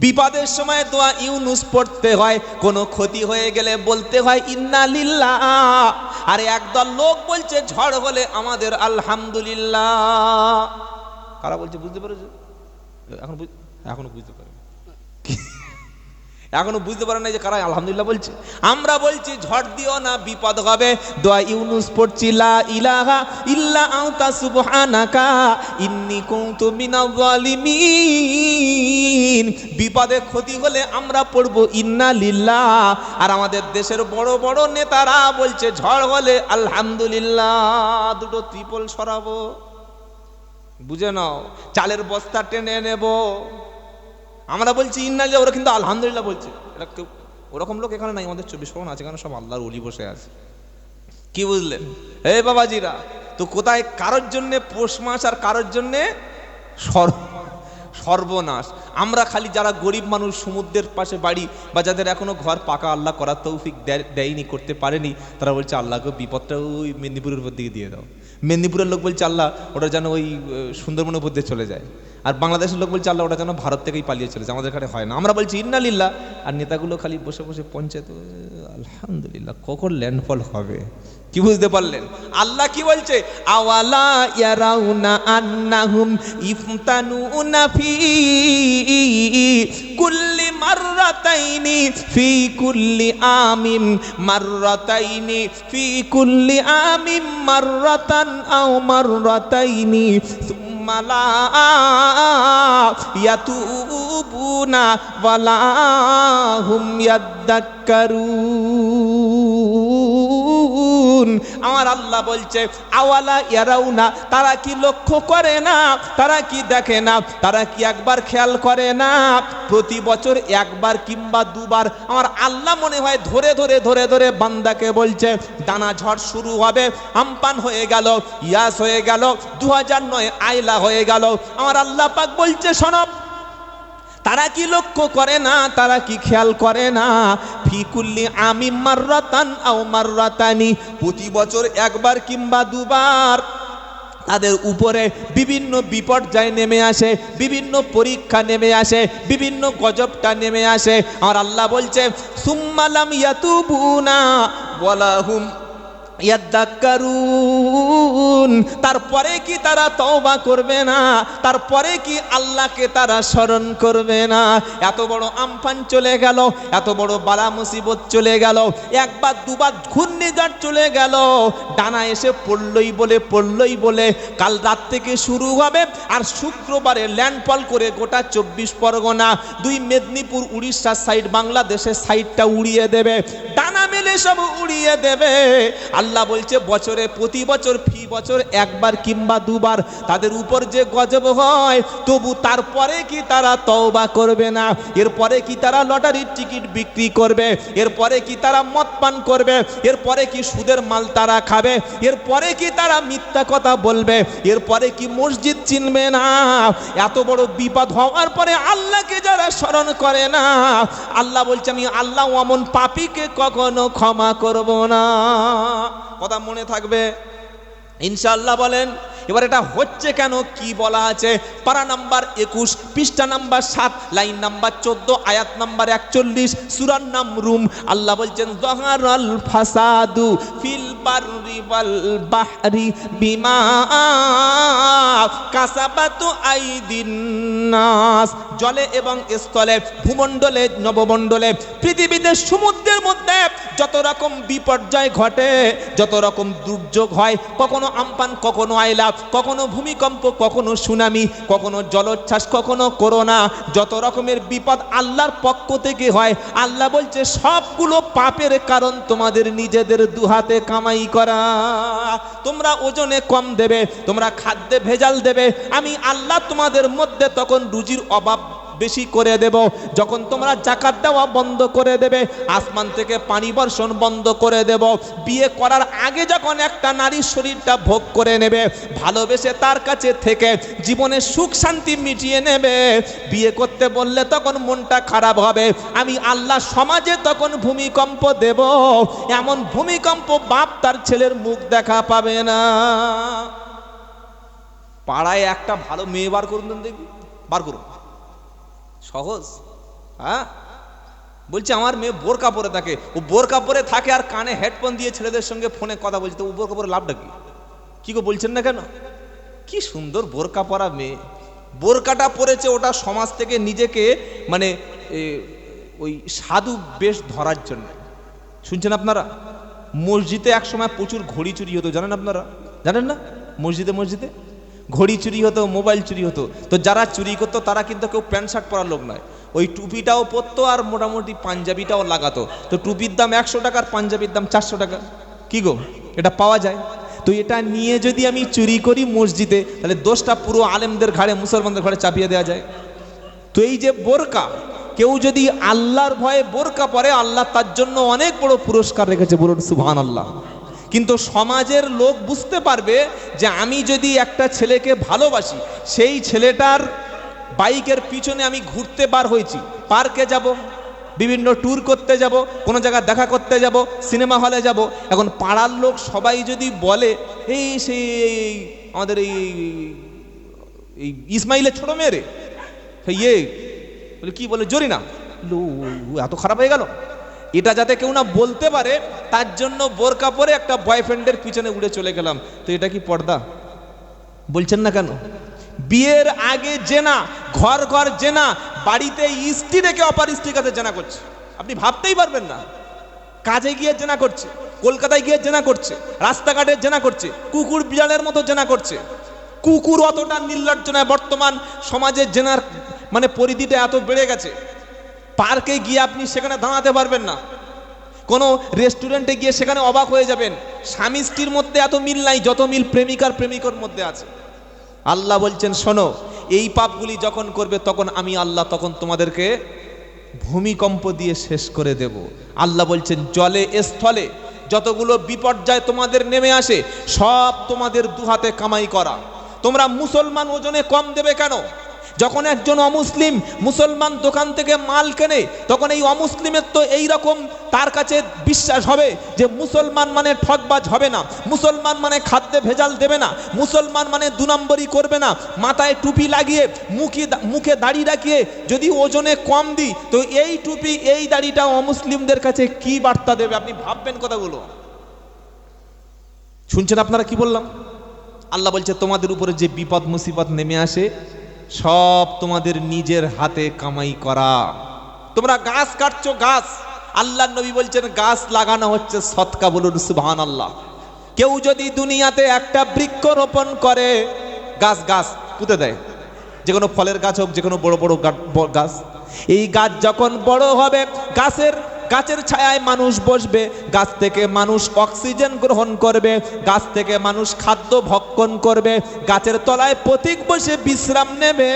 বিপদের সময় দোয়া ইউনুস পড়তে হয়, কোনো ক্ষতি হয়ে গেলে বলতে হয় ইন্না লিল্লাহ। আর একদল লোক বলছে ঝড় হলে আমাদের আলহামদুলিল্লাহ। কারা বলছে বুঝতে পেরেছো? এখনো বুঝতে পারে, এখনো বুঝতে পারে না যে কারা আলহামদুলিল্লাহ বলছে। আমরা বলছি ঝড় দিও না, বিপদ হবে, দোয়া ইউনুস পড়ছি লা ইলাহা ইল্লা আনতা সুবহানাকা ইন্নী কুনতু মিনাজ জালিমিন। বিপদে ক্ষতি হলে আমরা পড়বো ইন্না লিল্লাহ। আর আমাদের দেশের বড় বড় নেতারা বলছে ঝড় হলে আলহামদুলিল্লাহ। দুটো ত্রিপল সরাবো, বুঝে নাও, চালের বস্তা টেনে নেব। আমরা বলছি ইন্না লিল্লাহ, ওরা কিন্তু আলহামদুলিল্লাহ বলছে। এটা কেউ ওরকম লোক এখানে নাই, আমাদের 24 পরগনা আছে, এখানে সব আল্লাহর ওলি বসে আছে। কি বুঝলেন? এই বাবাজিরা, তো কোথায় কারোর জন্যে পৌষ মাস আর কারোর জন্যে সর্বনাশ। আমরা খালি যারা গরিব মানুষ, সমুদ্রের পাশে বাড়ি, বা যাদের এখনো ঘর পাকা আল্লাহ করার তৌফিক দেয়নি, করতে পারেনি, তারা বলছে আল্লাহকে বিপদটা ওই মেদিনীপুরের উপর দিকে দিয়ে দাও। মেদিনীপুরের লোক বলছে আল্লাহ ওটা যেন ওই সুন্দরবনের উপর দিয়ে চলে যায়। আর বাংলাদেশের লোক বলছে আল্লাহ ওটা যেন ভারত থেকেই পালিয়ে চলে যায়, আমাদের এখানে হয় না। আমরা বলছি ইন্না লিল্লাহ, আর নেতাগুলো খালি বসে বসে পঞ্চায়েত আলহামদুলিল্লাহ। কখন ল্যান্ডফল হবে? কি বুঝতে পারলেন? আল্লাহ কি বলছে? আওয়ালা ইয়ারাউনা আন্নাহুম ইফতানুনা ফি কুল্লি মাররাতাইনি ফি কুল্লি আমিন মাররাতাইনি ফি কুল্লি আমিন মাররাতান আও মাররাতাইনি সুম্মা লা ইয়াতুবুনা ওয়ালা হুম ইয়াদাক্কারুন। আমার আল্লাহ বলছে আওয়ালা ইয়ারাউনা, তারা কি লক্ষ্য করে না, তারা কি দেখে না, তারা কি একবার খেয়াল করে না? প্রতি বছর একবার কিংবা দুবার আমার আল্লাহ মনে হয় ধরে ধরে ধরে ধরে বান্দাকে বলছে দানা ঝড় শুরু হবে, আমপান হয়ে গেল, ইয়াস হয়ে গেল, 2009 আইলা হয়ে গেল। আমার আল্লাহ পাক বলছে শোনো, তারা কি লক্ষ্য করে না, তারা কি খেয়াল করে না? ফি কুল্লি আমিম মাররাতান আও মাররাতানি, প্রতি বছর একবার কিংবা দুবার তাদের উপরে বিভিন্ন বিপর্যয় নেমে আসে, বিভিন্ন পরীক্ষা নেমে আসে, বিভিন্ন গজবটা নেমে আসে। আর আল্লাহ বলছে সুম্মা লাম ইয়াতুবুনা ওয়ালাহুম ইয়াদাক্কারুন, তারপরে কি তারা তওবা করবে না? তারপরে কি আল্লাহকে তারা স্মরণ করবে না? এত বড় আমফান চলে গেল, এত বড় বালা মুসিবত চলে গেল, একবার দুবার ঘূর্ণিঝড় চলে গেল, ডানা এসে পড়লই বলে কাল রাত থেকে শুরু হবে, আর শুক্রবারে ল্যান্ডফল করে গোটা 24 পরগনা, 2 মেদিনীপুর, উড়িষ্যার সাইড, বাংলাদেশের সাইডটা উড়িয়ে দেবে, ডানা মেলে সব উড়িয়ে দেবে। আল্লাহ বলছে বছরে প্রতি বছর ফি বছর একবার কিংবা দুবার তাদের উপর যে গজব হয়, তবু তারপরে কি তারা তওবা করবে না? এরপরে কি তারা লটারির টিকিট বিক্রি করবে? এরপরে কি তারা মদ পান করবে? এরপরে কি সুদের মাল তারা খাবে? এরপরে কি তারা মিথ্যা কথা বলবে? এরপরে কি মসজিদ চিনবে না? এত বড় বিপদ হওয়ার পরে আল্লাহকে যারা স্মরণ করে না, আল্লাহ বলছে আমি আল্লাহ অমন পাপীকে কখনো ক্ষমা করব না। কথা মনে থাকবে ইনশাআল্লাহ। বলেন এবার এটা হচ্ছে কেন, কি বলা আছে? পারা নাম্বার 21, পৃষ্ঠা নাম্বার 7, লাইন নাম্বার 14, আয়াত নাম্বার 41, সূরার নাম রুম। আল্লাহ বলছেন যাহারাল ফাসাদু ফিল বাররি ওয়াল বাহরি বিমা কাসাবাতু আইদিন নাস, জলে এবং স্থলে, ভূমণ্ডলে, নবমণ্ডলে, পৃথিবীতে, সমুদ্রের মধ্যে যত রকম বিপর্যয় ঘটে, যত রকম দুর্যোগ হয়, কখনো আমপান, কখনো আইলা, কখনো ভূমিকম্প, কখনো সুনামি, কখনো জলোচ্ছ্বাস, কখনো করোনা, যত রকমের বিপদ আল্লাহর পক্ষ থেকে হয়, আল্লাহ বলছে সবগুলো পাপের কারণ তোমাদের নিজেদের দুহাতে কামাই করা। তোমরা ওজনে কম দেবে, তোমরা খাদ্যে ভেজাল দেবে, আমি আল্লাহ তোমাদের মধ্যে তখন রুজির অভাব বেশি করে দেব। যখন তোমরা যাকাত দেওয়া বন্ধ করে দেবে, আসমান থেকে পানি বর্ষণ বন্ধ করে দেব। বিয়ে করার আগে যখন একটা নারীর শরীরটা ভোগ করে নেবে, ভালোবেসে তার কাছে থেকে জীবনের সুখ শান্তি মিটিয়ে নেবে, বিয়ে করতে বললে তখন মনটা খারাপ হবে, আমি আল্লাহ সমাজে তখন ভূমিকম্প দেব, এমন ভূমিকম্প বাপ তার ছেলের মুখ দেখা পাবে না। পাড়ায় একটা ভালো মেয়ে বার করুন, দেখবি, বার করুন, সহজ। হ্যাঁ, বলছে আমার মেয়ে বোরকা পরে থাকে, ও বোরকা পরে থাকে আর কানে হেডফোন দিয়ে ছেলেদের সঙ্গে ফোনে কথা বলছে, তো ও বোরকা পরে লাভটা কি? কি গো বলছেন না কেন? কি সুন্দর বোরকা পরা মেয়ে, বোরকাটা পরেছে ওটা সমাজ থেকে নিজেকে মানে ওই সাধু বেশ ধরার জন্য। শুনছেন আপনারা? মসজিদে এক সময় প্রচুর ঘড়ি চুরি হতো, জানেন আপনারা? জানেন না? মসজিদে মসজিদে ঘড়ি চুরি হতো, মোবাইল চুরি হতো। তো যারা চুরি করতো তারা কিন্তু কেউ প্যান্ট শার্ট পরার লোক নয়, ওই টুপিটাও পরতো আর মোটামুটি পাঞ্জাবিটাও লাগাতো। তো টুপির দাম 100 টাকা আর পাঞ্জাবির দাম 400 টাকা। কি গো, এটা পাওয়া যায়? তো এটা নিয়ে যদি আমি চুরি করি মসজিদে, তাহলে দোষটা পুরো আলেমদের ঘাড়ে, মুসলমানদের ঘাড়ে চাপিয়ে দেওয়া যায়। তো এই যে বোরকা, কেউ যদি আল্লাহর ভয়ে বোরকা পরে, আল্লাহ তার জন্য অনেক বড় পুরস্কার রেখেছে, বলুন সুবহানাল্লাহ। কিন্তু সমাজের লোক বুঝতে পারবে যে আমি যদি একটা ছেলেকে ভালোবাসি, সেই ছেলেটার বাইকের পিছনে আমি ঘুরতে বার হয়েছি, পার্কে যাব, বিভিন্ন ট্যুর করতে যাব, কোনো জায়গায় দেখা করতে যাব, সিনেমা হলে যাব, এখন পাড়ার লোক সবাই যদি বলে এই সেই আমাদের এই ইসমাইলের ছোট মেয়ে রে, ইয়ে বলে কি বলে জরিনা, এত খারাপ হয়ে গেল, এটা যাতে কেউ না বলতে পারে তার জন্য বোরকা পরে একটা বয়ফ্রেন্ডের পিছনে উড়ে চলে গেলাম। তো এটা কি পর্দা? বলছেন না কেন? বিয়ের আগে জেনা, ঘর ঘর জেনা, বাড়িতে স্ত্রী রেখে অপার স্ত্রীর কাছে জেনা করছে, আপনি ভাবতেই পারবেন না। কাজে গিয়ে জেনা করছে, কলকাতায় গিয়ে জেনা করছে, রাস্তাঘাটে জেনা করছে, কুকুর বিড়ালের মতো জেনা করছে। কুকুর অতটা নির্লজ্জ নয়, বর্তমান সমাজে জেনার মানে পরিধিটা এত বেড়ে গেছে, পার্কে গিয়ে আপনি সেখানে দাঁড়াতে পারবেন না, কোনো রেস্টুরেন্টে গিয়ে সেখানে অবাক হয়ে যাবেন। স্বামী স্ত্রীর মধ্যে এত মিল নাই যত মিল প্রেমিকার প্রেমিকর মধ্যে আছে। আল্লাহ বলছেন শোনো, এই পাপগুলি যখন করবে তখন আমি আল্লাহ তখন তোমাদেরকে ভূমিকম্প দিয়ে শেষ করে দেব। আল্লাহ বলছেন জলে স্থলে যতগুলো বিপর্যয় তোমাদের নেমে আসে সব তোমাদের দুহাতে কামাই করা। তোমরা মুসলমান ওজনে কম দেবে কেন? যখন একজন অমুসলিম মুসলমান দোকান থেকে মাল কেনে, তখন এই অমুসলিমের তো এই রকম তার কাছে বিশ্বাস হবে যে মুসলমান মানে ঠকবাজ হবে না, মুসলমান মানে খাদ্যে ভেজাল দেবে না, মুসলমান মানে 2 নম্বরই করবে না, মাথায় টুপি লাগিয়ে মুখে দাড়ি রাখিয়ে যদি ওজনে কম দিই, তো এই টুপি এই দাড়িটা অমুসলিমদের কাছে কি বার্তা দেবে? আপনি ভাববেন কথাগুলো। শুনছেন আপনারা কি বললাম? আল্লাহ বলছে তোমাদের উপরে যে বিপদ মুসিবত নেমে আসে সব তোমাদের নিজের হাতে কামাই করা। তোমরা গাছ কাটছো, গাছ, আল্লাহর নবী বলছেন গাছ লাগানো হচ্ছে সদকা, বলুন সুবহানাল্লাহ। কেউ যদি দুনিয়াতে একটা বৃক্ষ রোপণ করে, গাছ গাছ পুঁতে দেয়, যে কোনো ফলের গাছ হোক, যে কোনো বড় বড় গাছ, এই গাছ যখন বড় হবে, গাছের ছায়ায় মানুষ বসবে, গাছ থেকে মানুষ অক্সিজেন গ্রহণ করবে, গাছ থেকে মানুষ খাদ্য ভক্ষণ করবে, গাছের তলায় পথিক বসে বিশ্রাম নেবে।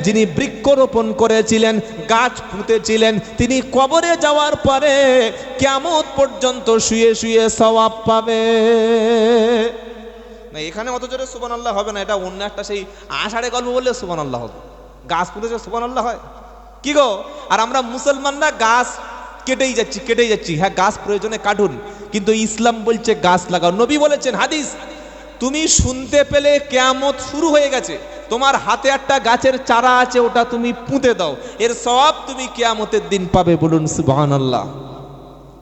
যিনি বৃক্ষরোপণ করেছিলেন, গাছ পুঁতেছিলেন, তিনি কবরে যাওয়ার পরে কিয়ামত পর্যন্ত শুয়ে শুয়ে সওয়াব পাবে না। এখানে অত জোরে সুবহানাল্লাহ হবে না, এটা অন্য একটা সেই আষাঢ়ে গল্প বললে সুবহানাল্লাহ হবে। গাছ পুঁতেছে সুবহানাল্লাহ হয় কি গো? আর আমরা মুসলমানরা গাছ কেটেই যাচ্ছি। হ্যাঁ, গাছ প্রয়োজনে কাটুন, কিন্তু ইসলাম বলছে গাছ লাগাও। নবী বলেছেন হাদিস, তুমি শুনতে পেলে কিয়ামত শুরু হয়ে গেছে, তোমার হাতে একটা গাছের চারা আছে, ওটা তুমি পুঁতে দাও, এর সওয়াব তুমি কিয়ামতের দিন পাবে, বলুন সুবহানাল্লাহ।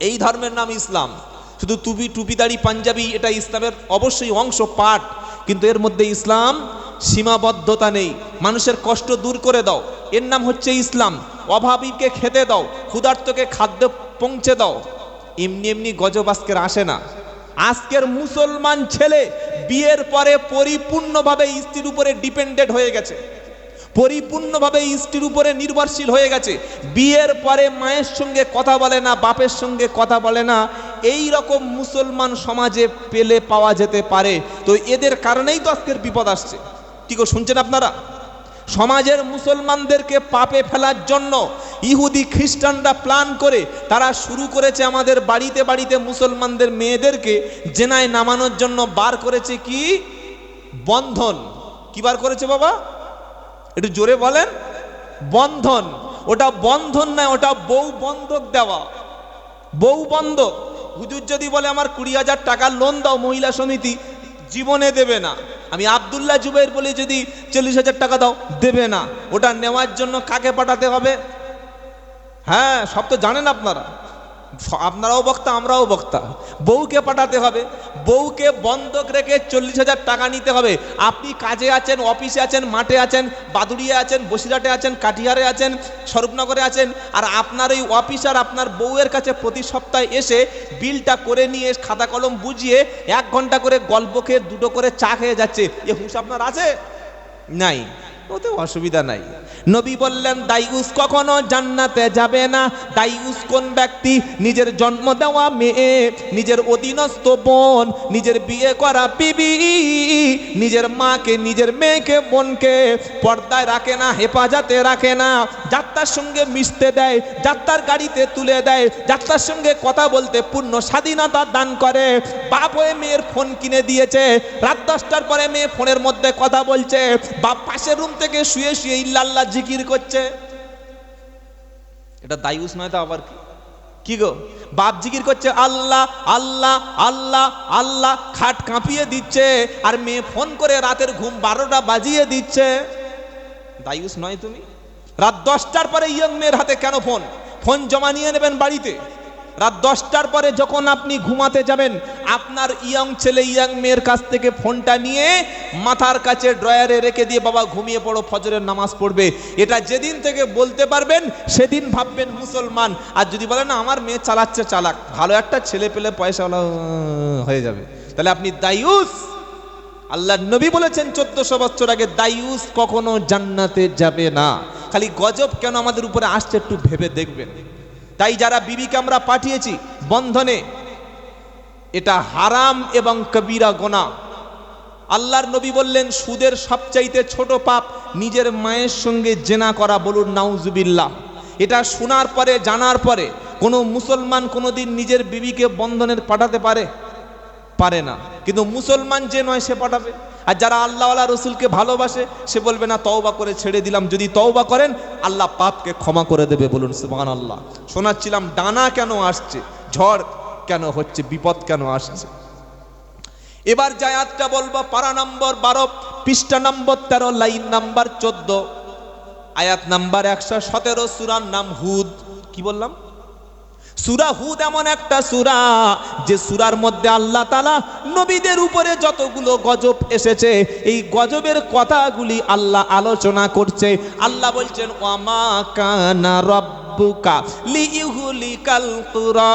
এই ধর্মের নাম ইসলাম। শুধু টুপি দাড়ি পাঞ্জাবি এটা ইসলামের অবশ্যই অংশ, পার্ট, কিন্তু এর মধ্যে ইসলাম সীমাবদ্ধতা নেই। মানুষের কষ্ট দূর করে দাও, এর নাম হচ্ছে ইসলাম। অভাবীকে খেতে দাও, ক্ষুধার্তকে খাদ্য পৌঁছে দাও। এমনি এমনি গজব আজকের আসে না। আজকের মুসলমান ছেলে বিয়ের পরে পরিপূর্ণভাবে স্ত্রীর উপরে ডিপেন্ডেন্ট হয়ে গেছে, পরিপূর্ণভাবে স্ত্রীর উপরে নির্ভরশীল হয়ে গেছে। বিয়ের পরে মায়ের সঙ্গে কথা বলে না, বাপের সঙ্গে কথা বলে না। এই রকম মুসলমান সমাজে পেলে পাওয়া যেতে পারে। তো এদের কারণেই তো আজকের বিপদ আসছে। কি গো শুনছেন আপনারা? সমাজের মুসলমানদেরকে পাপে ফেলার জন্য ইহুদি খ্রিস্টানরা প্ল্যান করে তারা শুরু করেছে আমাদের বাড়িতে বাড়িতে মুসলমানদের মেয়েদেরকে জেনায় নামানোর জন্য বার করেছে কি বন্ধন। কি বার করেছে বাবা? একটু জোরে বলেন। বন্ধন। ওটা বন্ধন নয়, ওটা বউ বন্ধক দেওয়া। বউ বন্ধক। হুজুর যদি বলে আমার 20,000 টাকা লোন দাও মহিলা সমিতি, জীবনে দেবে না। আমি আব্দুল্লাহ জুবাইর বলে যদি 40,000 টাকা দাও, দেবে না। ওটা নেওয়ার জন্য কাকে পাঠাতে হবে? হ্যাঁ, সব তো জানেন আপনারা, আপনারাও বক্তা আমরাও বক্তা। বউকে পাঠাতে হবে, বউকে বন্ধক রেখে 40,000 টাকা নিতে হবে। আপনি কাজে আছেন, অফিসে আছেন, মাঠে আছেন, বাদুড়িয়া আছেন, বসিরহাটে আছেন, কাটিহারে আছেন, স্বরূপনগরে আছেন, আর আপনার এই অফিসার আপনার বউয়ের কাছে প্রতি সপ্তাহে এসে বিলটা করে নিয়ে খাতা কলম বুঝিয়ে 1 ঘন্টা করে গল্প খেয়ে 2টো করে চা খেয়ে যাচ্ছে। এ হুঁশ আপনার আছে? নাই। ওতে অসুবিধা নাই। নবী বললেন দাইউস কখনো জান্নাতে যাবে না। দাইউস কোন ব্যক্তি? নিজের জন্ম দেওয়া মেয়ে, নিজের অধীনস্থ বোন, নিজের বিয়ে করা বিবি, নিজের মাকে, নিজের মেয়েকে, বোনকে পর্দায় রাখে না, হেফাজতে রাখে না, যাত্রার সঙ্গে মিশতে দেয়, যাত্রার গাড়িতে তুলে দেয়, যাত্রার সঙ্গে কথা বলতে পূর্ণ স্বাধীনতা দান করে। বাপ হয়ে মেয়ের ফোন কিনে দিয়েছে, রাত 10টার পরে মেয়ে ফোনের মধ্যে কথা বলছে, বাপ পাশের রুম থেকে শুয়ে শুয়ে ইল্লাল্লাহ জিকির করছে। এটা দায়ুস নয় তো আবার কি গো? বাপ জিকির করছে আল্লাহ আল্লাহ আল্লাহ আল্লাহ, খাট কাঁপিয়ে দিচ্ছে, আর মেয়ে ফোন করে রাতের ঘুম 12টা বাজিয়ে দিচ্ছে। দায়ুস নয় তুমি? রাত 10টার পরে ইয়ং মেয়ের হাতে কেন ফোন? ফোন জমা নিয়ে নেবেন বাড়িতে। রাত 10টার পরে যখন আপনি ঘুমাতে যাবেন, আপনার ইয়ং ছেলে ইয়ং মেয়ের কাছ থেকে ফোনটা নিয়ে মাথার কাছে ড্রয়ারে রেখে দিয়ে বাবা ঘুমিয়ে পড়ো, ফজরের নামাজ পড়বে। এটা যেদিন থেকে বলতে পারবেন সেদিন ভাববেন মুসলমান। আর যদি বলেন না আমার মেয়ে চালাচ্ছে, চালাক, ভালো একটা ছেলে পেলে পয়সাওয়ালা হয়ে যাবে, তাহলে আপনি দায়ুস। আল্লাহর নবী বলেছেন 1400 বছর আগে, দায়ুস কখনো জান্নাতে যাবে না। খালি গজব কেন আমাদের উপরে আসছে একটু ভেবে দেখবেন। তাই যারা বিবিকে আমরা পাঠিয়েছি বন্ধনে, এটা হারাম এবং কবিরা গুনাহ। আল্লাহর নবী বললেন সুদের সবচাইতে ছোট পাপ নিজের মায়ের সঙ্গে জেনা করা। বলুন নাউজুবিল্লাহ। এটা শোনার পরে, জানার পরে কোনো মুসলমান কোনোদিন নিজের বিবিকে বন্ধনে পাঠাতে পারে না। কিন্তু মুসলমান যে নয় সে পাঠাবে। আর যারা আল্লাহওয়ালা রসুলকে ভালোবাসে সে বলবে না তওবা করে ছেড়ে দিলাম। যদি তওবা করেন আল্লাহ পাপকে ক্ষমা করে দেবে। বলুন সুবহানাল্লাহ। শোনাচ্ছিলাম ডানা কেন আসছে, ঝড় কেন হচ্ছে, বিপদ কেন আসছে। এবার যে আয়াতটা বলবো পারা নম্বর 12, পৃষ্ঠা নম্বর 13, লাইন নাম্বার 14, আয়াত নাম্বার 117, সূরার নাম হুদ। কি বললাম? সূরা হুদ এমন একটা সূরা যে সূরার মধ্যে আল্লাহ তাআলা নবীদের উপরে যতগুলো গজব এসেছে এই গজবের কথাগুলি আল্লাহ আলোচনা করছে। আল্লাহ বলছেন ওয়ামা কানা রাব্বুকা লিইহুলিকাল কুরা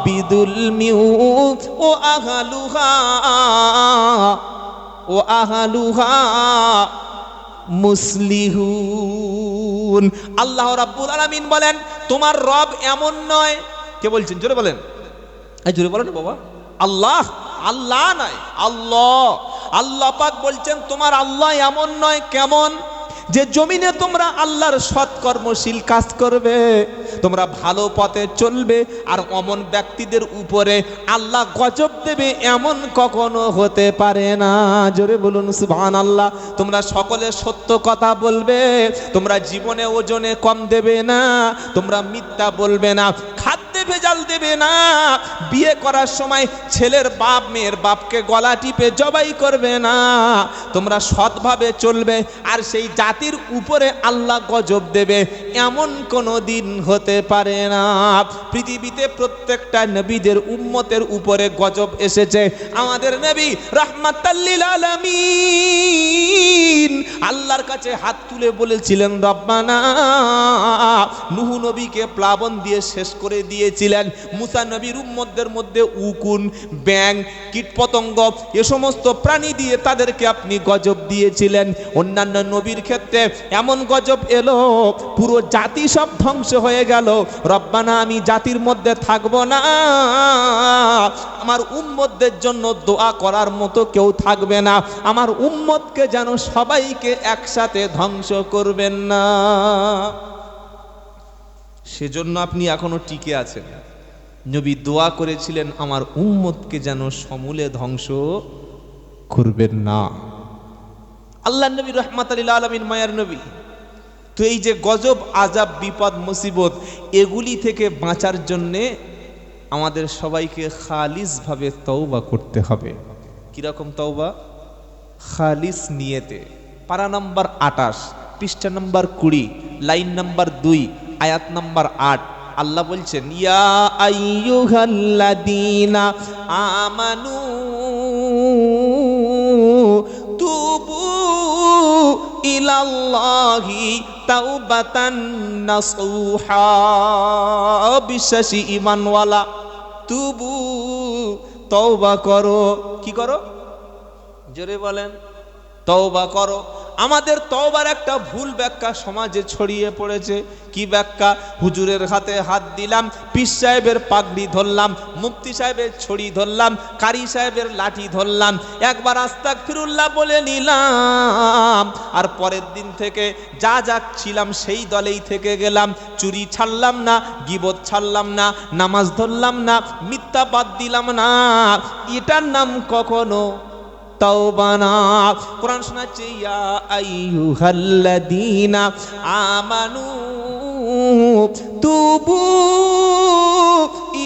বিদুলমি ও আহলুহা মুসলিহুন। আল্লাহ রাব্বুল আলামিন বলেন তোমার রব এমন নয়। কে বলছেন? জোরে বলেন, জোরে বলেন বাবা। আল্লাহ, আল্লাহ নয়, আল্লাহ। আল্লাহ পাক বলছেন তোমার আল্লাহ এমন নয়। কেমন? যে জমিনে তোমরা আল্লাহর সৎকর্মশীল কাজ করবে, তোমরা ভালো পথে চলবে, আর অমন ব্যক্তিদের উপরে আল্লাহ গজব দেবে এমন কখনো হতে পারে না। জোরে বলুন সুবহানাল্লাহ। তোমরা সকলে সত্য কথা বলবে, তোমরা জীবনে ওজনে কম দেবে না, তোমরা মিথ্যা বলবে না, খাদ্যে ভেজাল দেবে না, বিয়ে করার সময় ছেলের বাপ মেয়ের বাপকে গলা টিপে জবাই করবে না, তোমরা সৎভাবে চলবে, আর সেই জাতির উপরে আল্লাহ গজব দেবে এমন কোনো দিন হতে পারে না। পৃথিবীতে প্রত্যেকটা নবীদের উম্মতের উপরে গজব এসেছে। আমাদের নবী রাহমাতাল লিল আলামিন আল্লাহর কাছে হাত তুলে বলেছিলেন রব্বানা। নূহ নবীকে প্লাবন দিয়ে শেষ করে দিয়েছিলেন। মুসা নবীর উম্মতদের মধ্যে উকুন, ব্যাং, কীটপতঙ্গ এ সমস্ত প্রাণী দিয়ে তাদেরকে আপনি গজব দিয়েছিলেন। অন্যান্য নবীর ক্ষেত্রে এমন গজব এলো পুরো জাতি সব ধ্বংস হয়ে গেল। রব্বানা আমি জাতির মধ্যে থাকবো না, আমার উম্মতদের জন্য দোয়া করার মতো কেউ থাকবে না, আমার উম্মতকে যেন সবাইকে একসাথে ধ্বংস করবেন না। সেজন্য আপনি এখনো টিকে আছেন। নবী দোয়া করেছিলেন আমার উম্মতকে যেন সমূলে ধ্বংস করবেন না। আল্লাহ নবী রাহমাতাল লিল আলামিন মায়ার নবী। তো এই যে গজব, আযাব, বিপদ, মুসিবত এগুলি থেকে বাঁচার জন্যে আমাদের সবাইকে খালিসভাবে তওবা করতে হবে। কিরকম তওবা? খালিস নিয়েতে। পারা নাম্বার 28, পৃষ্ঠা নাম্বার 20, লাইন নাম্বার 2, আয়াত নাম্বার 8 আল্লাহ বলছেন ইয়া আইয়ুহাল্লাযীনা আমানু তুবু ইলাল্লাহি তাওবাতান নাসুহা। বিশ্বাসী ঈমানওয়ালা তুবু তওবা করো। কি করো? জোরে বলেন। তওবা করো। আমাদের তওবার একটা ভুল ব্যাখ্যা সমাজে ছড়িয়ে পড়েছে। কি ব্যাখ্যা? হুজুরের হাতে হাত দিলাম, পীর সাহেবের পাগড়ি ধরলাম, মুফতি সাহেবের ছড়ি ধরলাম, কারি সাহেবের লাঠি ধরলাম, একবার আস্তাগফিরুল্লাহ বলে নিলাম, আর পরের দিন থেকে যা যা ছিলাম সেই দলেই থেকে গেলাম। চুরি ছাড়লাম না, গীবত ছাড়লাম না, নামাজ ধরলাম না, মিথ্যা বাদ দিলাম না। এটার নাম কখনো তওবা না। কোরআন শোনাচ্ছে ইয়া আইয়ুহাল্লাযীনা আমানু তুবু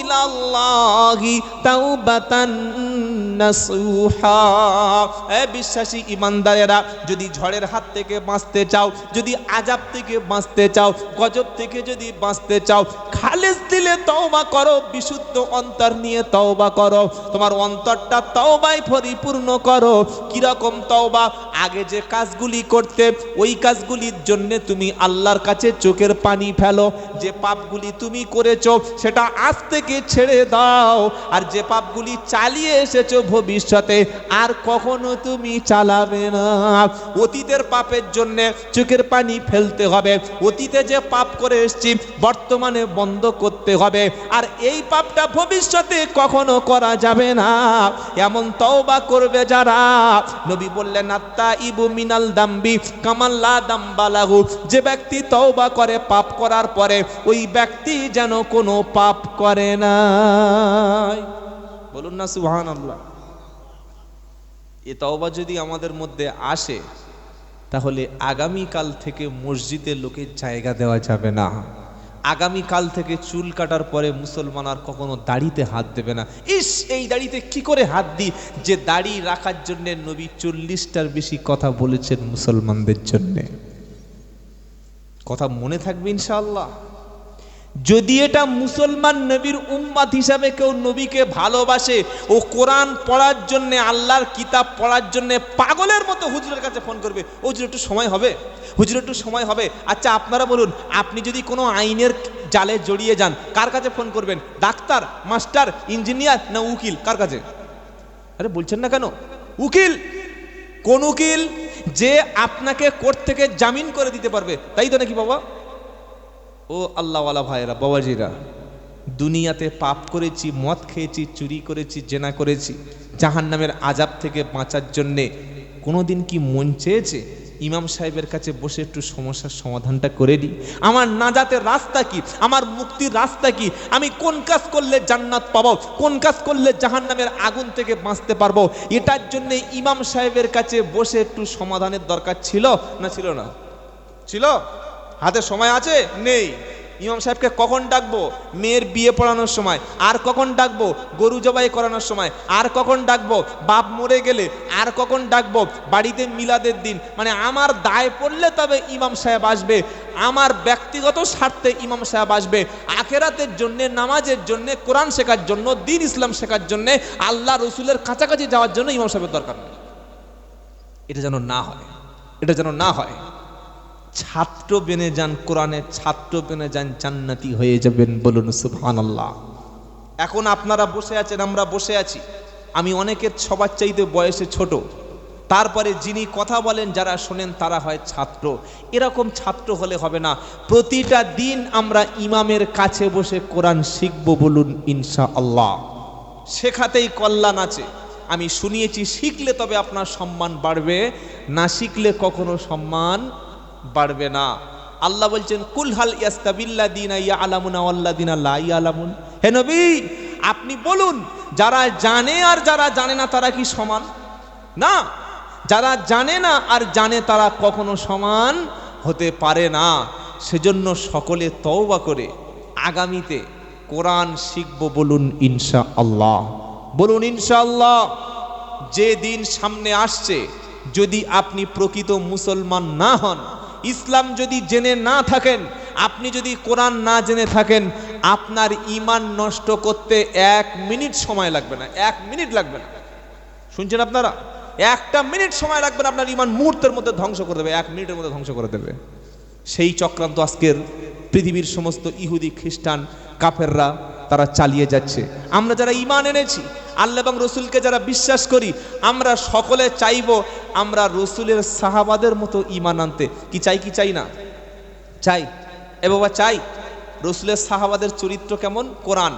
ইলাল্লাহি তাওবাতান নাসুহা। এ বিশ্বাসী ঈমানদারেরা, যদি ঝড়ের হাত থেকে বাঁচতে চাও, যদি আযাব থেকে বাঁচতে চাও, গজব থেকে যদি বাঁচতে চাও, খালেস দিলে তওবা করো, বিশুদ্ধ অন্তর নিয়ে তওবা করো, তোমার অন্তরটা তওবায় পরিপূর্ণ করো। কিরকম তওবা? আগে যে কাজগুলি করতে, ওই কাজগুলির জন্য তুমি আল্লাহর কাছে চোখের পানি ফেলো। যে পাপগুলি তুমি করেছো সেটা আজ থেকে ছেড়ে দাও, আর যে পাপগুলি চালিয়ে এসেছো ভবিষ্যতে আর কখনো তুমি চালাবে না। অতীতের পাপের জন্য চোখের পানি ফেলতে হবে। অতীতে যে পাপ করে এসেছি বর্তমানে বন্ধ করতে হবে, আর এই পাপটা ভবিষ্যতে কখনো করা যাবে না। এমন তওবা করবে যারা, নবী বললেন আত্তাইবু মিনাল দাম্বি কামান লা দাম্বা লাহু। যে ব্যক্তি তওবা করে পাপ করার পরে, ওই ব্যক্তি যেন কোনো পাপ করে না। বলুন না সুবহানাল্লাহ। এই তওবা যদি আমাদের মধ্যে আসে, তাহলে আগামীকাল থেকে মসজিদে লোকের জায়গা দেওয়া যাবে না। আগামীকাল থেকে চুল কাটার পরে মুসলমান আর কখনো দাড়িতে হাত দেবে না। ইস, এই দাড়িতে কি করে হাত দিই? যে দাড়ি রাখার জন্য নবী 40টার বেশি কথা বলেছেন মুসলমানদের জন্য। কথা মনে থাকবে ইনশাআল্লাহ। যদি এটা মুসলমান নবীর উম্মত হিসাবে কেউ নবীকে ভালোবাসে, ও কোরআন পড়ার জন্য, আল্লাহর কিতাব পড়ার জন্য পাগলের মতো হুজুরের কাছে ফোন করবে, হুজুর একটু সময় হবে, হুজুর একটু সময় হবে। আচ্ছা আপনারা বলুন, আপনি যদি কোনো আইনের জালে জড়িয়ে যান, কার কাছে ফোন করবেন? ডাক্তার, মাস্টার, ইঞ্জিনিয়ার না উকিল? কার কাছে? আরে বলছেন না কেন? উকিল। কোন উকিল? যে আপনাকে কোর্ট থেকে জামিন করে দিতে পারবে, তাই তো নাকি বাবা? ও আল্লাহওয়ালা ভাইয়েরা, বাবাজিরা, দুনিয়াতে পাপ করেছি, মদ খেয়েছি, চুরি করেছি, জেনা করেছি, জাহান্নামের আযাব থেকে বাঁচার জন্যে কোনোদিন কি মন চেয়েছে ইমাম সাহেবের কাছে বসে একটু সমস্যার সমাধানটা করে দিই? আমার নাজাতের রাস্তা কি? আমার মুক্তির রাস্তা কি? আমি কোন কাজ করলে জান্নাত পাবো, কোন কাজ করলে জাহান্নামের আগুন থেকে বাঁচতে পারবো? এটার জন্য ইমাম সাহেবের কাছে বসে একটু সমাধানের দরকার ছিল না ছিল না? ছিল। হাতে সময় আছে? নেই। ইমাম সাহেবকে কখন ডাকবো? মেয়ের বিয়ে পড়ানোর সময়। আর কখন ডাকবো? গরু জবাই করানোর সময়। আর কখন ডাকবো? বাপ মরে গেলে। আর কখন ডাকবো? বাড়িতে মিলাদের দিন। মানে আমার দায় পড়লে তবে ইমাম সাহেব আসবে, আমার ব্যক্তিগত স্বার্থে ইমাম সাহেব আসবে। আখেরাতের জন্যে, নামাজের জন্যে, কোরআন শেখার জন্য, দ্বীন ইসলাম শেখার জন্যে, আল্লাহ রসুলের কাছাকাছি যাওয়ার জন্য ইমাম সাহেবের দরকার নেই। এটা যেন না হয়, এটা যেন না হয়। ছাত্র বেনে যান, কোরআনের ছাত্র বেনে যান, জান্নাতি হয়ে যাবেন। বলুন সুবহানাল্লাহ। এখন আপনারা বসে আছেন, আমরা বসে আছি, আমি অনেকের সবার চাইতে বয়সে ছোট, তারপরে যিনি কথা বলেন, যারা শোনেন, তারা হয় ছাত্র। এরকম ছাত্র হলে হবে না। প্রতিটা দিন আমরা ইমামের কাছে বসে কোরআন শিখব। বলুন ইনশাআল্লাহ। শেখাতেই কল্যাণ আছে। আমি শুনিয়েছি, শিখলে তবে আপনার সম্মান বাড়বে, না শিখলে কখনো সম্মান বাড়বে না। আল্লাহ বলছেন কুল হাল ইয়াস্তাবিল্লাযিনা ইয়ালামুনা ওয়াল্লাযিনা লা ইয়ালামুন। হে নবী, আপনি বলুন, যারা জানে আর যারা জানে না তারা কি সমান? না। যারা জানে না আর জানে তারা কখনো সমান হতে পারে না। সেজন্য সকলে তওবা করে আগামীতে কোরআন শিখব। বলুন ইনশাআল্লাহ। বলুন ইনশাআল্লাহ। যে দিন সামনে আসছে, যদি আপনি প্রকৃত মুসলমান না হন, ইসলাম যদি জেনে না থাকেন, আপনি যদি কোরআন না জেনে থাকেন, আপনার ঈমান নষ্ট করতে 1 মিনিট সময় লাগবে না, 1 মিনিট লাগবে না। শুনছেন আপনারা? 1টা মিনিট সময় লাগবে না, আপনার ঈমান মুহূর্তের মধ্যে ধ্বংস করে দেবে, 1 মিনিটের মধ্যে ধ্বংস করে দেবে। সেই চক্রান্ত আজকের পৃথিবীর সমস্ত ইহুদি খ্রিস্টান কাফেররা তারা চালিয়ে যাচ্ছে। আমরা যারা ঈমান এনেছি, আল্লাহ এবং রসুলকে যারা বিশ্বাস করি, আমরা সকলে চাইব আমরা রসুলের সাহাবাদের মতো ঈমান আনতে। কি চাই কি চাই না? চাই। এ বাবা চাই। রসুলের সাহাবাদের চরিত্র কেমন? কোরআন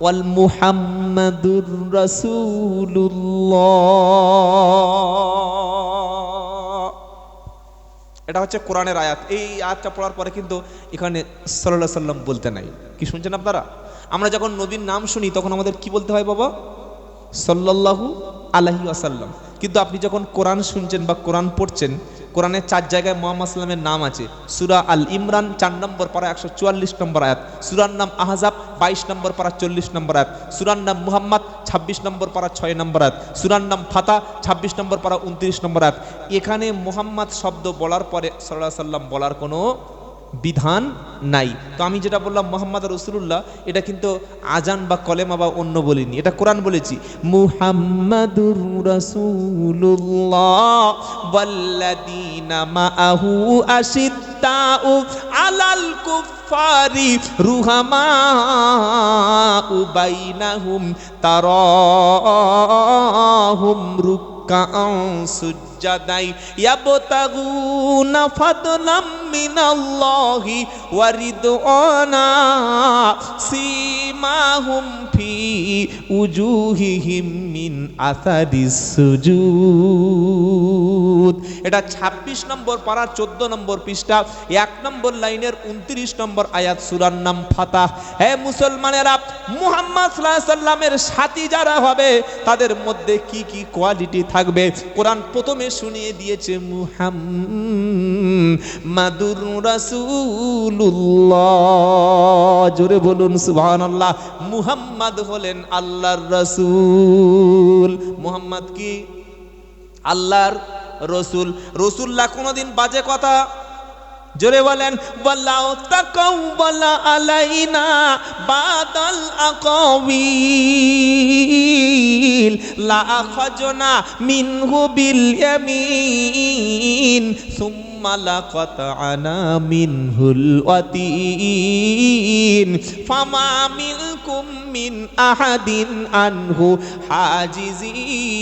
ওয়াল মুহাম্মাদুর রাসূলুল্লাহ, এটা হচ্ছে কোরআনের আয়াত। এই আয়াতটা পড়ার পরে কিন্তু এখানে সাল্লাল্লাহু আলাইহি সাল্লাম বলতে নাই। কি শুনছেন আপনারা? আমরা যখন নবীর নাম শুনি তখন আমাদের কি বলতে হয় বাবা? সাল্লাল্লাহু আলাইহি ওয়াসাল্লাম। কিন্তু আপনি যখন কোরআন শুনছেন বা কোরআন পড়ছেন, কোরআনের 4 জায়গায় মুহাম্মদ সাল্লামের নাম আছে। সূরা আল ইমরান 4 নম্বর পারা 144 নম্বর আয়াত, সূরার নাম আহজাব 22 নম্বর পারা 40 নম্বর আয়াত, সূরার নাম মুহাম্মদ 26 নম্বর পারা 6 নম্বর আয়াত, সূরার নাম ফাতা 26 নম্বর পারা 29 নম্বর আয়াত। এখানে মুহাম্মদ শব্দ বলার পরে সাল্লাল্লাহু আলাইহি সাল্লাম বলার কোনো বিধান নাই। তো আমি যেটা বললাম মুহাম্মদ রাসূলুল্লাহ, এটা কিন্তু আজান বা কলেমা বা অন্য বলিনি, এটা কোরআন বলেছি। মুহাম্মাদুর রাসূলুল্লাহ ওয়াল্লাযীনা মাআহু আশিদ্দাউ আলাল কুফফারি রুহামাউ বাইনাহুম তারাহুম রুকআন সুজ্জাদাই ইয়াবতাগুনা ফাদলাম মিনাল্লাহি ওয়া রিদওয়ানা সীমাহুম ফি উজুহিহিম মিন আসারিস সুজুদ। এটা 26 নম্বর পারা 14 নম্বর পৃষ্ঠা 1 নম্বর লাইনের 29 নম্বর আয়াত, সূরার নাম ফাতাহ। হে মুসলমানেরা, মুহাম্মদ সাল্লাল্লাহু আলাইহি সাল্লামের সাথী যারা হবে তাদের মধ্যে কি কি কোয়ালিটি থাকবে কোরআন প্রথমে শুনিয়ে দিয়েছে। মুহাম্মাদুর রাসূলুল্লাহ, জোরে বলুন সুবহানাল্লাহ। মুহাম্মদ হলেন আল্লাহর রাসূল। মুহাম্মদ কি? আল্লাহর রসুল। রসুল্লাহ কোনদিন বাজে কথা, জোরে বলেন, ওয়ালাউ তাকাওয়ালা আলাইনা বাদাল আকাওয়িল লা আখাজনা মিনহু বিল ইয়ামিন সুম্মা লাকাতআনা মিনহুল ওয়াতিন ফামা মিনকুম মিন আহাদিন আনহু হাজিজিন।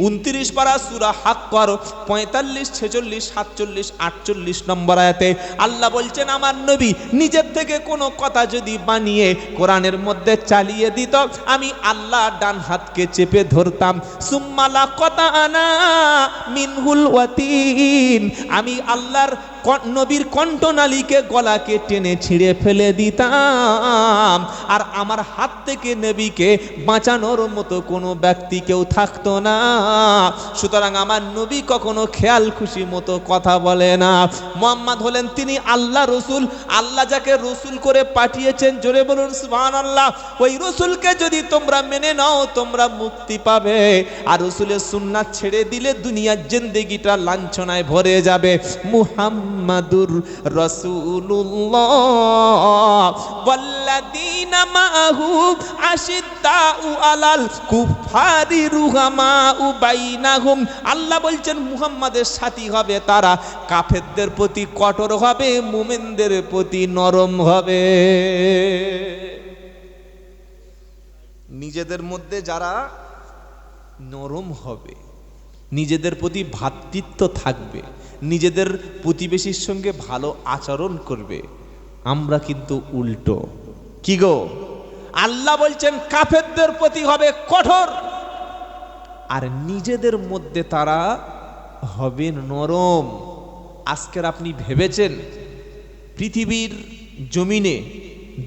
29 পারা সূরা হাক্কর 45, 46, 47, 48 নম্বর আয়াতে আল্লাহ বলছেন, আমার নবী নিজের থেকে কোনো কথা যদি বানিয়ে কোরআনের মধ্যে চালিয়ে দিত, আমি আল্লাহ ডান হাতকে চেপে ধরতাম। সুম্মা লাকাতআনা মিনহুল ওয়াতিন, আমি আল্লাহর নবীর কণ্ঠনালীকে গলাকে টেনে ছিঁড়ে ফেলে দিতাম, আর আমার হাত থেকে নবীকে বাঁচানোর মতো কোনো ব্যক্তি কেউ থাকতো না। সুতরাং আমার নবী কখনো খেয়াল খুশি মতো কথা বলে না। মুহাম্মদ হলেন তিনি আল্লাহ রসুল। আল্লাহ যাকে রসুল করে পাঠিয়েছেন, জোরে বলুন সুবহানাল্লাহ, ওই রসুলকে যদি তোমরা মেনে নাও তোমরা মুক্তি পাবে, আর রসুলের সুন্নাত ছেড়ে দিলে দুনিয়ার জিন্দেগিটা লাঞ্ছনায় ভরে যাবে। মুহাম্মাদুর রাসূলুল্লাহ ওয়াল্লাযীনা মাআহু আশিদ্দাউ আলাল কুফফারি রুহামাউ বাইনাহুম। আল্লাহ বলছেন মুহাম্মাদের সাথী হবে তারা কাফেরদের প্রতি কঠোর হবে, মুমিনদের প্রতি নরম হবে। নিজেদের মধ্যে যারা নরম হবে, নিজেদের প্রতি ভ্রাতৃত্ব থাকবে, নিজেদের প্রতিবেশীর সঙ্গে ভালো আচরণ করবে, আমরা কিন্তু উল্টো। কি গো? আল্লাহ বলছেন কাফেরদের প্রতি হবে কঠোর, আর নিজেদের মধ্যে তারা হবে নরম। আজকের আপনি ভেবেছেন পৃথিবীর জমিনে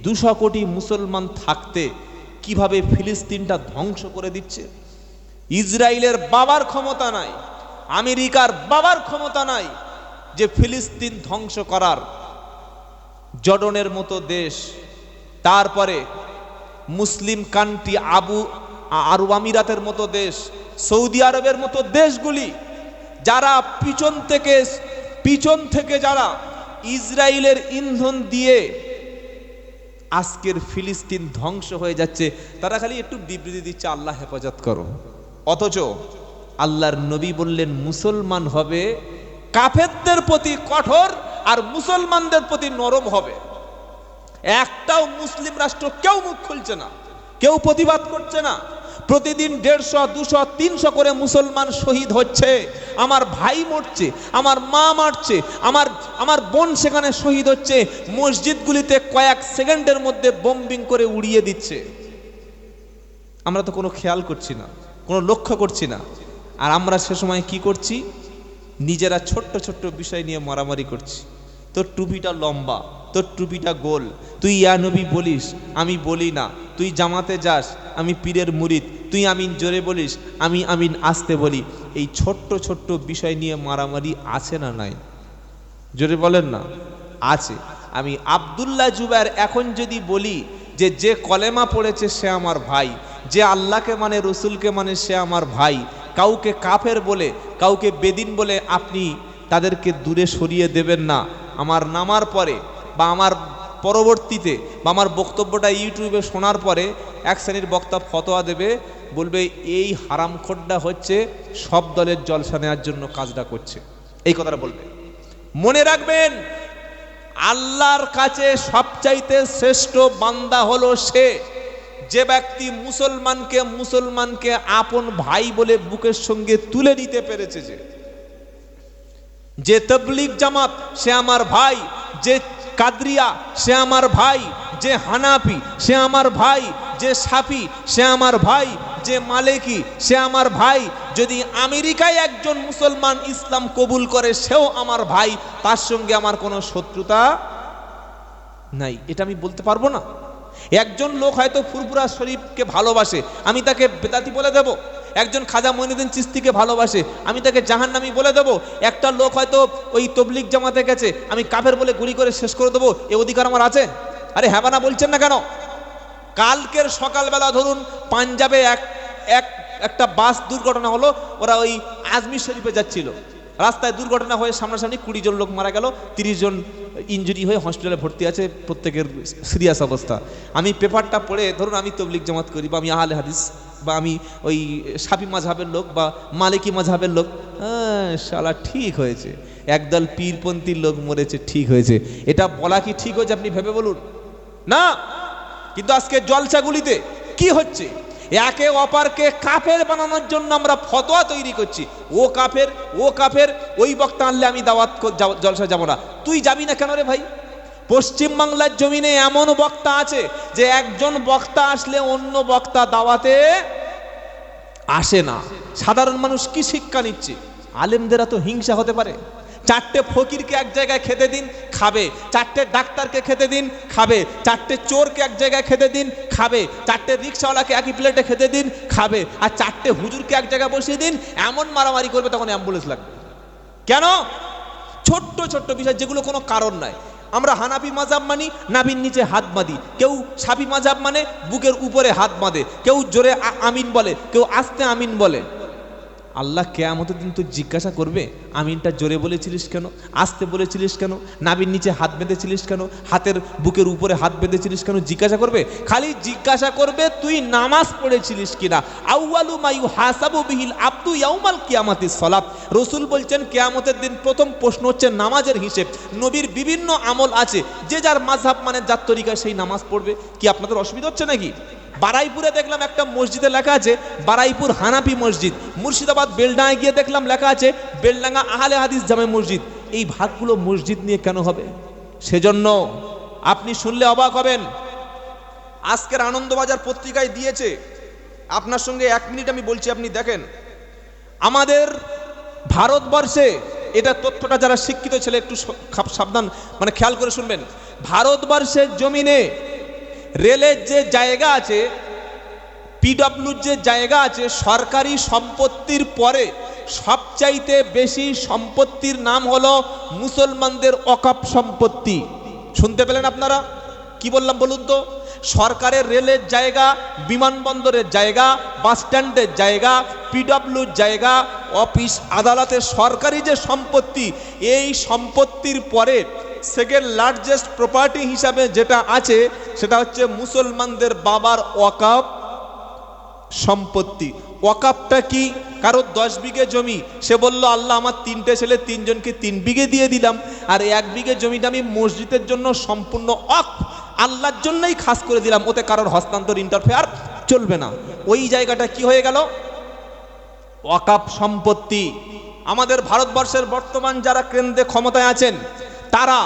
200 কোটি মুসলমান থাকতে কিভাবে ফিলিস্তিনটা ধ্বংস করে দিচ্ছে? ইসরায়েলের বাবার ক্ষমতা নাই, আমেরিকার বাবার ক্ষমতা নাই যে ফিলিস্তিন ধ্বংস করার। জর্ডনের মতো দেশ, তারপরে মুসলিম কান্ট্রি আরব আমিরাতের মতো দেশ, সৌদি আরবের মতো দেশগুলি যারা পিছন থেকে যারা ইসরায়েলের ইন্ধন দিয়ে আজকের ফিলিস্তিন ধ্বংস হয়ে যাচ্ছে, তারা খালি একটু বিবৃতি দিচ্ছে আল্লাহ হেফাজত করো। অথচ আল্লাহর নবী বললেন মুসলমান হবে কাফেরদের প্রতি কঠোর আর মুসলমানদের প্রতি নরম হবে। একটাও মুসলিম রাষ্ট্র কেউ মুখ খুলছে না, কেউ প্রতিবাদ করছে না। প্রতিদিন 150, 200, 300 করে মুসলমান শহীদ হচ্ছে, আমার ভাই মরছে, আমার মা মারছে, আমার বোন সেখানে শহীদ হচ্ছে, মসজিদগুলিতে কয়েক সেকেন্ডের মধ্যে বোম্বিং করে উড়িয়ে দিচ্ছে। আমরা তো কোনো খেয়াল করছি না, কোনো লক্ষ্য করছি না। আর আমরা সে সময় কি করছি? নিজেরা ছোট্ট ছোট্ট বিষয় নিয়ে মারামারি করছি। তোর টুপিটা লম্বা, তোর টুপিটা গোল, তুই ইয়া নবী বলিস, আমি বলি না। তুই জামাতে যাস, আমি পীরের মুরিদ, তুই আমিন জোরে বলিস, আমি আমিন আস্তে বলি। এই ছোট্ট ছোট্ট বিষয় নিয়ে মারামারি আছে না নাই? জোরে বলেন না, আছে। আমি আব্দুল্লাহ জুবায়ের এখন যদি বলি যে কলেমা পড়েছে সে আমার ভাই, যে আল্লাহকে মানে রসুলকে মানে সে আমার ভাই, কাউকে কাফের বলে কাউকে বেদিন বলে আপনি তাদেরকে দূরে সরিয়ে দেবেন না। আমার নামার পরে বা আমার পরবর্তীতে বা আমার বক্তব্যটা ইউটিউবে শোনার পরে এক শ্রেণীর বক্তা ফতোয়া দেবে, বলবে এই হারামখোরটা হচ্ছে সব দলের জলসা নেওয়ার জন্য কাজটা করছে, এই কথাটা বলবে। মনে রাখবেন, আল্লাহর কাছে সবচাইতে শ্রেষ্ঠ বান্দা হলো সে যে ব্যক্তি মুসলমানকে আপন ভাই বলে বুকের সঙ্গে তুলে নিতে পেরেছে। যে তবলিগ জামাত সে আমার ভাই, যে কাদরিয়া সে আমার ভাই, যে হানাফি সে আমার ভাই, যে শাফি সে আমার ভাই, যে মালিকি সে আমার ভাই। যদি আমেরিকায় একজন মুসলমান ইসলাম কবুল করে সেও আমার ভাই, তার সঙ্গে আমার কোনো শত্রুতা নাই। এটা আমি বলতে পারবো না। একজন লোক হয়তো ফুরফুরা শরীফকে ভালোবাসে, আমি তাকে বেদাতি বলে দেব। একজন খাজা মঈনুদ্দিন চিশতিকে ভালোবাসে, আমি তাকে জাহান্নামী বলে দেব। একটা লোক হয়তো ওই তবলিগ জামাতে গেছে, আমি কাফের বলে গুলি করে শেষ করে দেবো, এ অধিকার আমার আছে? আরে হ্যাঁ বলছেন না কেন? কালকের সকালবেলা ধরুন পাঞ্জাবে একটা বাস দুর্ঘটনা হলো, ওরা ওই আজমির শরীফে যাচ্ছিল, রাস্তায় দুর্ঘটনা হয়ে সামনাসামনি 20 জন লোক মারা গেল, 30 জন ইনজুরি হয়ে হসপিটালে ভর্তি আছে, প্রত্যেকের সিরিয়াস অবস্থা। আমি পেপারটা পড়ে, ধরুন আমি তবলিগ জামাত করি বা আমি আহলে হাদিস বা আমি ওই শাফি মাযহাবের লোক বা মালিকি মাযহাবের লোক, শালা ঠিক হয়েছে, একদল পীরপন্থীর লোক মরেছে, ঠিক হয়েছে। এটা বলা কি ঠিক হয়েছে? আপনি ভেবে বলুন না। কিন্তু আজকে জলসাগুলিতে কি হচ্ছে? একে অপরকে কাফের বানানোর জন্য আমরা ফতোয়া তৈরি করছি। ও কাফের, ওই বক্তা আনলে আমি দাওয়াত জলসা যাব না। তুই যাবি না কেন রে ভাই? পশ্চিম বাংলার জমিনে এমন বক্তা আছে যে একজন বক্তা আসলে অন্য বক্তা দাওয়াতে আসে না। সাধারণ মানুষ কি শিক্ষা নিচ্ছে? আলেমদেরা তো হিংসা হতে পারে। 4টে ফকিরকে এক জায়গায় খেতে দিন, খাবে। 4টে ডাক্তারকে খেতে দিন, খাবে। 4টে চোরকে এক জায়গায় খেতে দিন, খাবে। 4টে রিক্সাওয়ালাকে একই প্লেটে খেতে দিন, খাবে। আর 4টে হুজুরকে এক জায়গায় বসিয়ে দিন, এমন মারামারি করবে তখন অ্যাম্বুলেন্স লাগবে। কেন? ছোট্ট ছোট্ট বিষয় যেগুলো কোনো কারণ নাই। আমরা হানাফি মাযহাব মানি, নাভির নিচে হাত বাঁধি। কেউ শাফি মাযহাব মানে বুকের উপরে হাত বাঁধে। কেউ জোরে আমিন বলে, কেউ আস্তে আমিন বলে। আল্লাহ কিয়ামতের দিন তো জিজ্ঞাসা করবে, আমিনটা জোরে বলেছিলিস কেন, আস্তে বলেছিলিস কেন, নাভির নিচে হাত বেঁধেছিলিস কেন, হাতের বুকের উপরে হাত বেঁধেছিলিস কেন? জিজ্ঞাসা করবে। খালি জিজ্ঞাসা করবে তুই নামাজ পড়েছিলিস কিনা। আউয়ালু মা ইউহাসাবু বিহিল আবদু ইয়াউমাল কিয়ামাতিস সালাত। রাসূল বলছেন কিয়ামতের দিন প্রথম প্রশ্ন হচ্ছে নামাজের হিসেব। নবীর বিভিন্ন আমল আছে, যে যার মাযহাব মানে যার তরিকায় সেই নামাজ পড়বে। কি আপনাদের অসুবিধা হচ্ছে নাকি? বারাইপুরে দেখলাম একটা মসজিদে লেখা আছে বারাইপুর হানাফি মসজিদ। মুর্শিদাবাদ বেলডাঙায় গিয়ে দেখলাম লেখা আছে বেলডাঙ্গা আহলে হাদিস জামে মসজিদ। এই ভাগগুলো মসজিদ নিয়ে কেন হবে? সেজন্য আপনি শুনলে অবাক হবেন। আজকের আনন্দবাজার পত্রিকায় দিয়েছে, আপনার সঙ্গে 1 মিনিট আমি বলছি, আপনি দেখেন। আমাদের ভারতবর্ষে, এটা তথ্যটা যারা শিক্ষিত ছেলে একটু সাবধান মানে খেয়াল করে শুনবেন। ভারতবর্ষের জমিনে রেলের যে জায়গা আছে, পিডব্লিউর যে জায়গা আছে, সরকারি সম্পত্তির পরে সবচাইতে বেশি সম্পত্তির নাম হলো মুসলমানদের ওয়াকফ সম্পত্তি। শুনতে পেলেন আপনারা? কি বললাম বলুন তো? সরকারের রেলের জায়গা, বিমানবন্দরের জায়গা, বাস স্ট্যান্ডের জায়গা, পিডব্লিউর জায়গা, অফিস আদালতের সরকারি যে সম্পত্তি, এই সম্পত্তির পরে সেকেন্ড লার্জেস্ট প্রপার্টি হিসাবে যেটা আছে সেটা হচ্ছে মুসলমানদের বাবার ওয়াকাফ সম্পত্তি। ওয়াকাফটা কি? কারো 10 বিঘে জমি, সে বলল আল্লাহ আমার 3টে ছেলে 3 জনকে 3 বিঘে দিয়ে দিলাম, আর 1 বিঘে জমিটা আমি মসজিদের জন্য সম্পূর্ণ ওয়াকফ আল্লাহর জন্যই খাস করে দিলাম, ওতে কারোর হস্তান্তর ইন্টারফেয়ার চলবে না। ওই জায়গাটা কি হয়ে গেল? ওয়াকাফ সম্পত্তি। আমাদের ভারতবর্ষের বর্তমান যারা কেন্দ্রে ক্ষমতায় আছেন তারা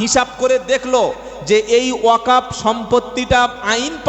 হিসাব করে দেখলো যে এই ওয়াকাফ সম্পত্তিটা আইন